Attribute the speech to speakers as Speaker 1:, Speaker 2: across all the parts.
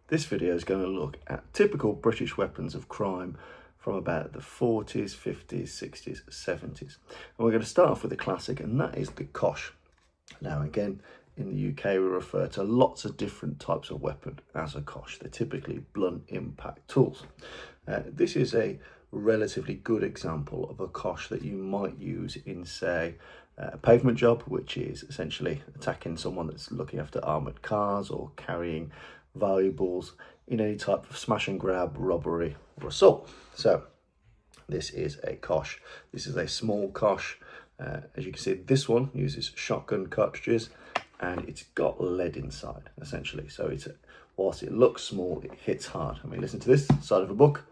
Speaker 1: This video is going to look at typical British weapons of crime from about the 40s, 50s, 60s, 70s. And we're going to start off with a classic, and that is the kosh. Now again, in the UK we refer to lots of different types of weapon as a kosh. They're typically blunt impact tools. This is a relatively good example of a kosh that you might use in, say, a pavement job, which is essentially attacking someone that's looking after armoured cars or carrying valuables in any type of smash and grab, robbery or assault. So this is a kosh. This is a small kosh. As you can see, this one uses shotgun cartridges and it's got lead inside essentially. So it's, whilst it looks small, it hits hard. I mean, listen to this side of a book.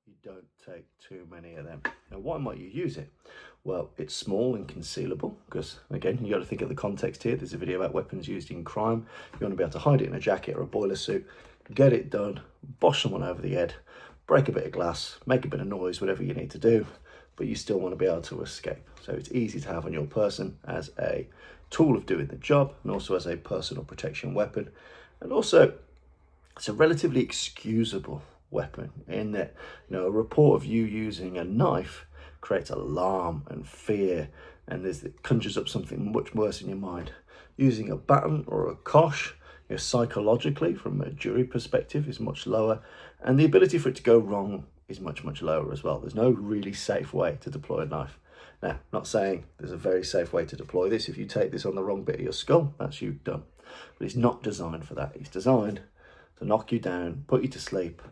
Speaker 1: You don't take too many of them. Now, why might you use it? Well, it's small and concealable because, again, you got to think of the context here. There's a video about weapons used in crime. You want to be able to hide it in a jacket or a boiler suit, get it done, bosh someone over the head, break a bit of glass, make a bit of noise, whatever you need to do, but you still want to be able to escape. So it's easy to have on your person as a tool of doing the job and also as a personal protection weapon. And also, it's a relatively excusable weapon in that, a report of you using a knife creates alarm and fear, and it conjures up something much worse in your mind. Using a baton or a kosh, psychologically, from a jury perspective, is much lower, and the ability for it to go wrong is much, much lower as well. There's no really safe way to deploy a knife. Now, not saying there's a very safe way to deploy this. If you take this on the wrong bit of your skull, that's you done. But it's not designed for that. It's designed to knock you down, put you to sleep,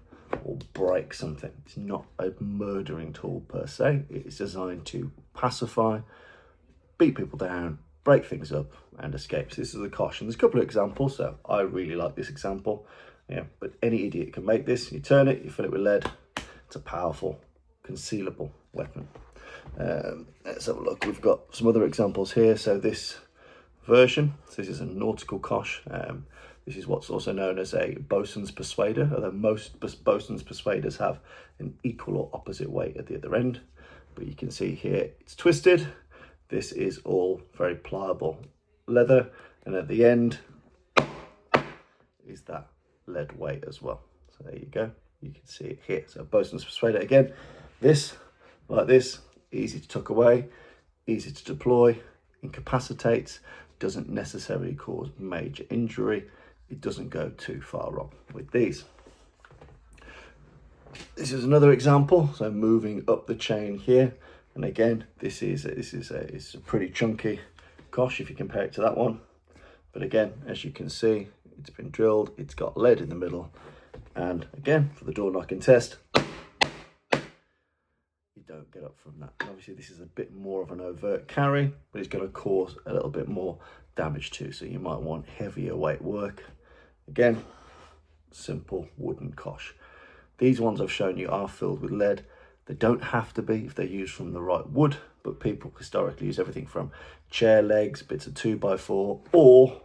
Speaker 1: or break something. It's not a murdering tool per se. It's designed to pacify, beat people down, break things up, and escape. So this is a kosh. And there's a couple of examples. So I really like this example. But any idiot can make this. You turn it, you fill it with lead. It's a powerful, concealable weapon. Let's have a look. We've got some other examples here. So this version, so this is a nautical kosh. This is what's also known as a bosun's persuader, although most bosun's persuaders have an equal or opposite weight at the other end. But you can see here it's twisted. This is all very pliable leather, and at the end is that lead weight as well. So there you go. You can see it here. So bosun's persuader again. This, like this, easy to tuck away, easy to deploy, incapacitates, doesn't necessarily cause major injury. It doesn't go too far wrong with these. This is another example. So moving up the chain here, and again, this is a pretty chunky kosh if you compare it to that one. But again, as you can see, it's been drilled. It's got lead in the middle, and again, for the door knocking test, you don't get up from that. And obviously, this is a bit more of an overt carry, but it's going to cause a little bit more damage too. So you might want heavier weight work. Again, simple wooden kosh. These ones I've shown you are filled with lead. They don't have to be if they're used from the right wood, but people historically use everything from chair legs, bits of 2x4, or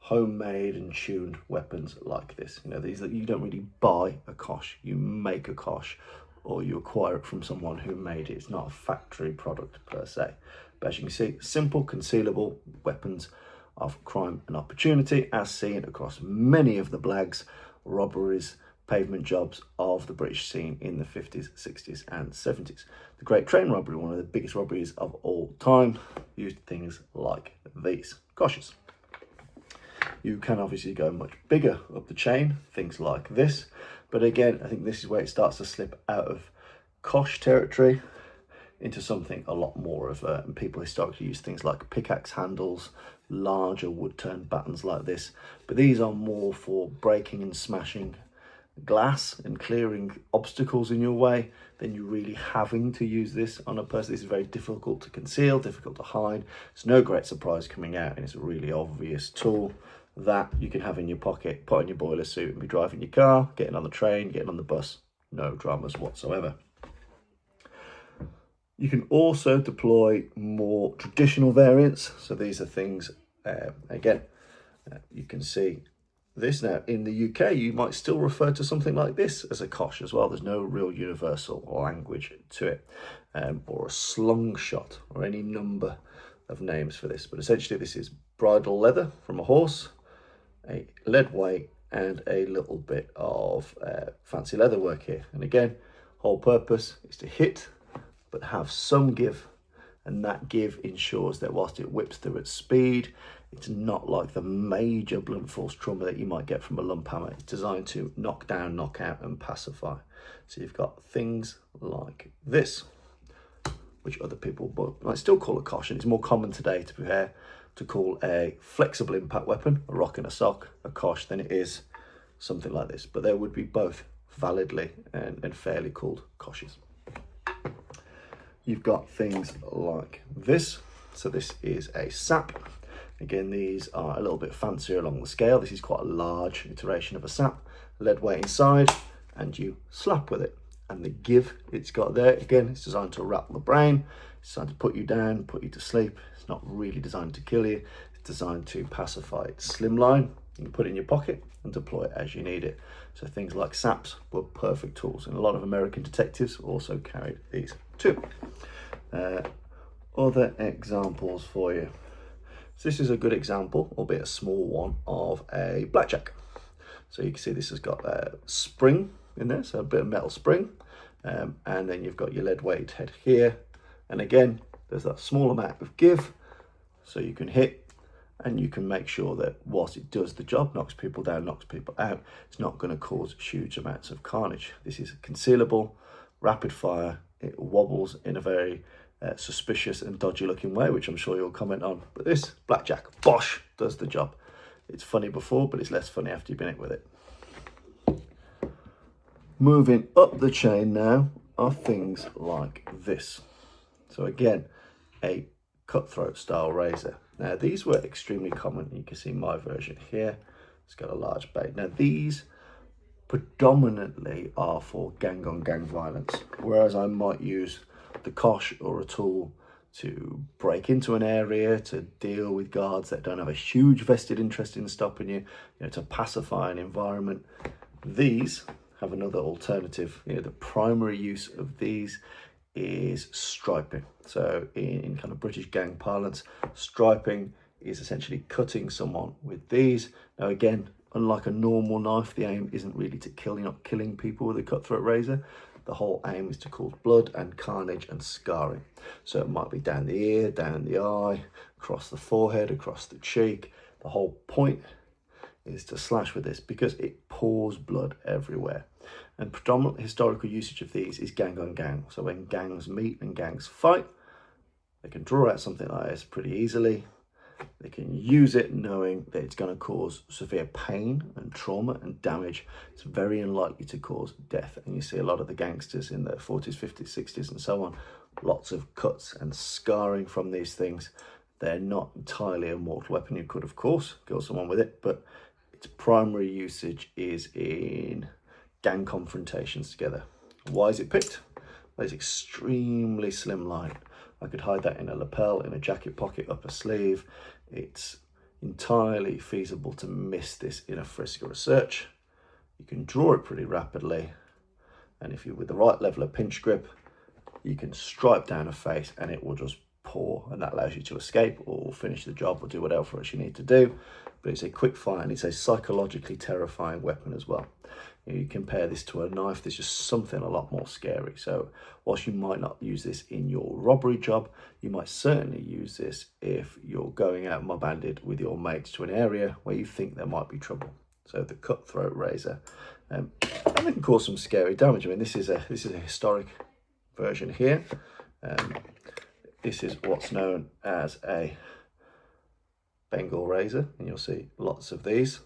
Speaker 1: homemade and tuned weapons like this. These that you don't really buy a kosh, you make a kosh, or you acquire it from someone who made it. It's not a factory product per se. But as you can see, simple, concealable weapons of crime and opportunity, as seen across many of the blags, robberies, pavement jobs of the British scene in the 50s, 60s and 70s. The Great Train Robbery, one of the biggest robberies of all time, used things like these koshes. You can obviously go much bigger up the chain, things like this. But again, I think this is where it starts to slip out of kosh territory into something a lot more of and people historically use things like pickaxe handles, larger wood-turned batons like this. But these are more for breaking and smashing glass and clearing obstacles in your way than you really having to use this on a person. This is very difficult to conceal, difficult to hide. It's no great surprise coming out, and it's a really obvious tool that you can have in your pocket, put on your boiler suit and be driving your car, getting on the train, getting on the bus, no dramas whatsoever. You can also deploy more traditional variants. So these are things, you can see this now. In the UK, you might still refer to something like this as a kosh as well. There's no real universal language to it, or a slung shot, or any number of names for this. But essentially, this is bridle leather from a horse, a lead weight, and a little bit of fancy leather work here. And again, whole purpose is to hit, but have some give. And that give ensures that whilst it whips through at speed, it's not like the major blunt force trauma that you might get from a lump hammer. It's designed to knock down, knock out, and pacify. So you've got things like this, which other people might still call a kosh, and it's more common today to call a flexible impact weapon, a rock and a sock, a kosh, than it is something like this. But there would be both validly and fairly called koshes. You've got things like this. So this is a sap. Again, these are a little bit fancier along the scale. This is quite a large iteration of a sap, lead weight inside, and you slap with it. And the give it's got there, again, it's designed to rattle the brain. It's designed to put you down, put you to sleep. It's not really designed to kill you. It's designed to pacify. It's slimline. You can put it in your pocket and deploy it as you need it. So things like saps were perfect tools. And a lot of American detectives also carried these too. Other examples for you. So this is a good example, albeit a small one, of a blackjack. So you can see this has got a spring in there, so a bit of metal spring, and then you've got your lead weight head here, and again there's that small amount of give, so you can hit and you can make sure that whilst it does the job, knocks people down, knocks people out, it's not going to cause huge amounts of carnage. This is concealable, rapid fire, it wobbles in a very suspicious and dodgy looking way, which I'm sure you'll comment on, but this blackjack, bosh, does the job. It's funny before, but it's less funny after you've been hit with it. Moving up the chain now are things like this. So again, a cutthroat style razor. Now these were extremely common. You can see my version here. It's got a large blade. Now these predominantly are for gang on gang violence, whereas I might use the kosh or a tool to break into an area, to deal with guards that don't have a huge vested interest in stopping you, to pacify an environment. These have another alternative. The primary use of these is striping. So in kind of British gang parlance, striping is essentially cutting someone with these. Now again, unlike a normal knife, the aim isn't really to kill. You're not killing people with a cutthroat razor. The whole aim is to cause blood and carnage and scarring. So it might be down the ear, down the eye, across the forehead, across the cheek. The whole point is to slash with this because it pours blood everywhere. And predominant historical usage of these is gang on gang. So when gangs meet and gangs fight, they can draw out something like this pretty easily. They can use it knowing that it's going to cause severe pain and trauma and damage. It's very unlikely to cause death. And you see a lot of the gangsters in the 40s, 50s, 60s and so on, lots of cuts and scarring from these things. They're not entirely a mortal weapon. You could, of course, kill someone with it, but its primary usage is in gang confrontations together. Why is it picked? Well, it's extremely slimline. I could hide that in a lapel, in a jacket pocket, up a sleeve. It's entirely feasible to miss this in a frisk or a search. You can draw it pretty rapidly. And if you're with the right level of pinch grip, you can stripe down a face and it will just pour. And that allows you to escape or finish the job or do whatever else you need to do. But it's a quick fire and it's a psychologically terrifying weapon as well. You compare this to a knife, there's just something a lot more scary. So whilst you might not use this in your robbery job, you might certainly use this if you're going out mob-handed with your mates to an area where you think there might be trouble. So the cutthroat razor, and they can cause some scary damage. I mean, this is a historic version here. This is what's known as a Bengal razor, and you'll see lots of these.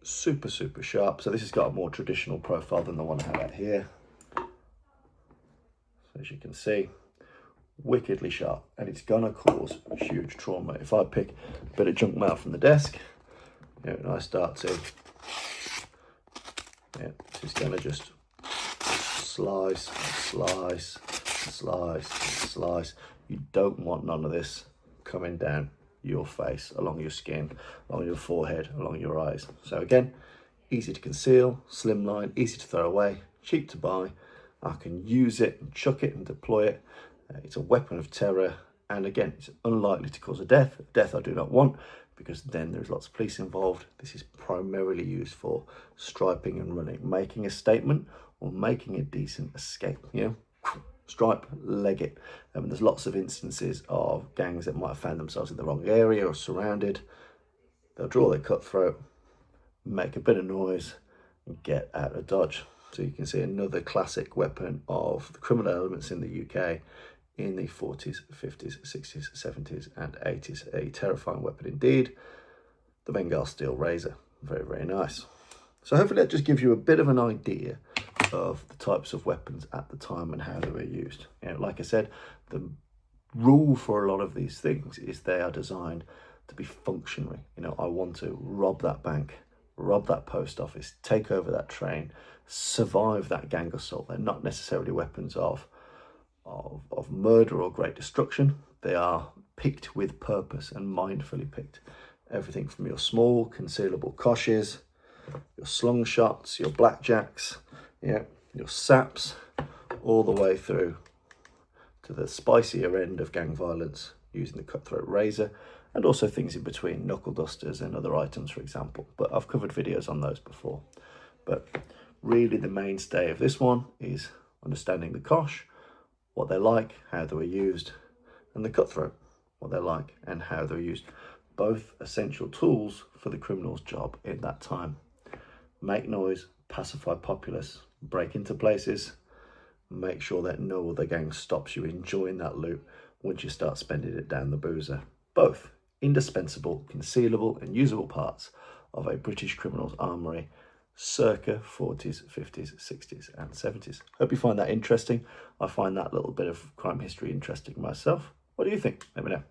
Speaker 1: Super sharp. So this has got a more traditional profile than the one I have out here. So as you can see, wickedly sharp, and it's gonna cause huge trauma. If I pick a bit of junk mail from the desk, and I start to, it's gonna just slice, slice, slice, slice. You don't want none of this coming down your face, along your skin, along your forehead, along your eyes. So again, easy to conceal, slimline, easy to throw away, cheap to buy. I can use it and chuck it and deploy it. It's a weapon of terror And again, it's unlikely to cause a death. Death I do not want, because then there's lots of police involved. This is primarily used for striping and running, making a statement or making a decent escape. Stripe, leg it. There's lots of instances of gangs that might have found themselves in the wrong area or surrounded. They'll draw their cutthroat, make a bit of noise, and get out of Dodge. So you can see another classic weapon of the criminal elements in the UK in the 40s, 50s, 60s, 70s, and 80s. A terrifying weapon indeed. The Bengal steel razor. Very, very nice. So hopefully that just gives you a bit of an idea of the types of weapons at the time and how they were used. Like I said, the rule for a lot of these things is they are designed to be functionary. I want to rob that bank, rob that post office, take over that train, survive that gang assault. They're not necessarily weapons of murder or great destruction. They are picked with purpose and mindfully picked. Everything from your small concealable koshes, your slung shots, your blackjacks, your saps, all the way through to the spicier end of gang violence using the cutthroat razor, and also things in between, knuckle dusters and other items, for example. But I've covered videos on those before. But really the mainstay of this one is understanding the kosh, what they're like, how they were used, and the cutthroat, what they're like and how they're used. Both essential tools for the criminal's job in that time. Make noise, pacify populace, break into places, make sure that no other gang stops you enjoying that loot once you start spending it down the boozer. Both indispensable, concealable and usable parts of a British criminal's armoury circa 40s, 50s, 60s and 70s. Hope you find that interesting. I find that little bit of crime history interesting myself. What do you think? Let me know.